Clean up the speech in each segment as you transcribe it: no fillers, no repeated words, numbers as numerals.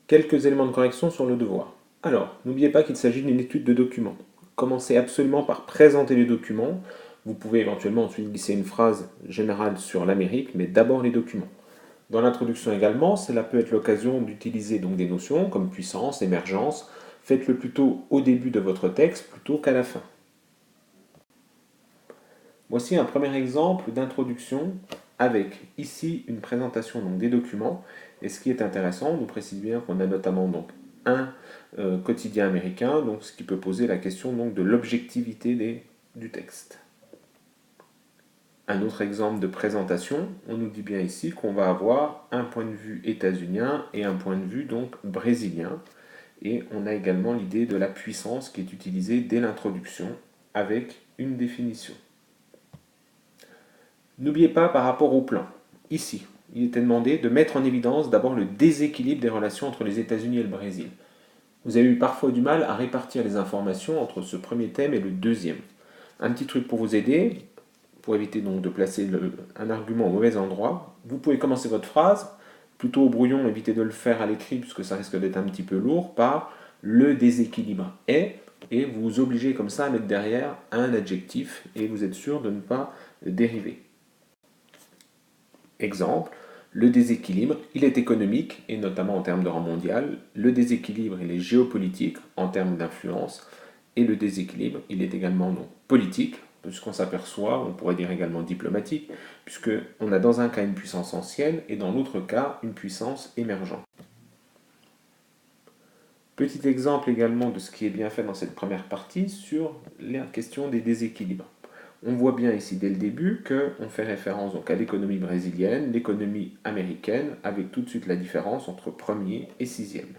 Quelques éléments de correction sur le devoir. Alors, n'oubliez pas qu'il s'agit d'une étude de documents. Commencez absolument par présenter les documents. Vous pouvez éventuellement ensuite glisser une phrase générale sur l'Amérique, mais d'abord les documents. Dans l'introduction également, cela peut être l'occasion d'utiliser donc des notions comme puissance, émergence. Faites-le plutôt au début de votre texte plutôt qu'à la fin. Voici un premier exemple d'introduction avec ici une présentation donc, des documents. Et ce qui est intéressant, on nous précise bien qu'on a notamment donc, un quotidien américain, donc, ce qui peut poser la question donc, de l'objectivité du texte. Un autre exemple de présentation, on nous dit bien ici qu'on va avoir un point de vue états-unien et un point de vue donc brésilien. Et on a également l'idée de la puissance qui est utilisée dès l'introduction avec une définition. N'oubliez pas par rapport au plan. Ici, il était demandé de mettre en évidence d'abord le déséquilibre des relations entre les États-Unis et le Brésil. Vous avez eu parfois du mal à répartir les informations entre ce premier thème et le deuxième. Un petit truc pour vous aider, pour éviter donc de placer un argument au mauvais endroit, vous pouvez commencer votre phrase, plutôt au brouillon, évitez de le faire à l'écrit puisque ça risque d'être un petit peu lourd, par le déséquilibre est, et vous vous obligez comme ça à mettre derrière un adjectif et vous êtes sûr de ne pas dériver. Exemple, le déséquilibre, il est économique, et notamment en termes de rang mondial. Le déséquilibre, il est géopolitique, en termes d'influence. Et le déséquilibre, il est également donc, politique, puisqu'on s'aperçoit, on pourrait dire également diplomatique, puisqu'on a dans un cas une puissance ancienne, et dans l'autre cas, une puissance émergente. Petit exemple également de ce qui est bien fait dans cette première partie sur la question des déséquilibres. On voit bien ici dès le début qu'on fait référence donc à l'économie brésilienne, l'économie américaine, avec tout de suite la différence entre premier et sixième.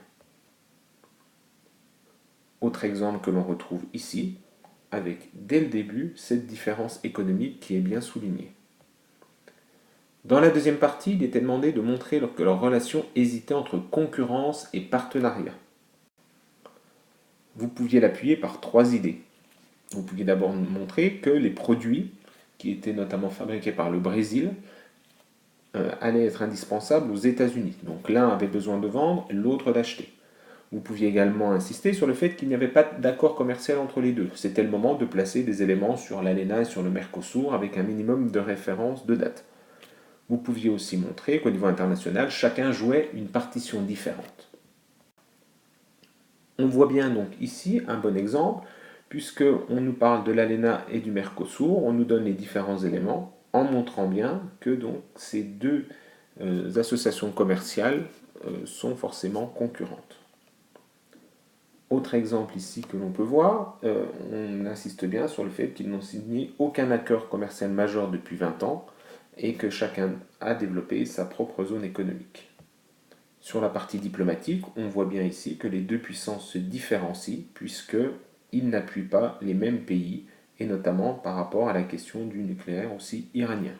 Autre exemple que l'on retrouve ici, avec dès le début cette différence économique qui est bien soulignée. Dans la deuxième partie, il était demandé de montrer que leur relation hésitait entre concurrence et partenariat. Vous pouviez l'appuyer par trois idées. Vous pouviez d'abord montrer que les produits, qui étaient notamment fabriqués par le Brésil, allaient être indispensables aux États-Unis. Donc l'un avait besoin de vendre, l'autre d'acheter. Vous pouviez également insister sur le fait qu'il n'y avait pas d'accord commercial entre les deux. C'était le moment de placer des éléments sur l'ALENA et sur le Mercosur avec un minimum de références de date. Vous pouviez aussi montrer qu'au niveau international, chacun jouait une partition différente. On voit bien donc ici un bon exemple, puisqu'on nous parle de l'ALENA et du Mercosur, on nous donne les différents éléments, en montrant bien que donc, ces deux associations commerciales sont forcément concurrentes. Autre exemple ici que l'on peut voir, on insiste bien sur le fait qu'ils n'ont signé aucun accord commercial majeur depuis 20 ans et que chacun a développé sa propre zone économique. Sur la partie diplomatique, on voit bien ici que les deux puissances se différencient puisqu'ils n'appuient pas les mêmes pays et notamment par rapport à la question du nucléaire aussi iranien.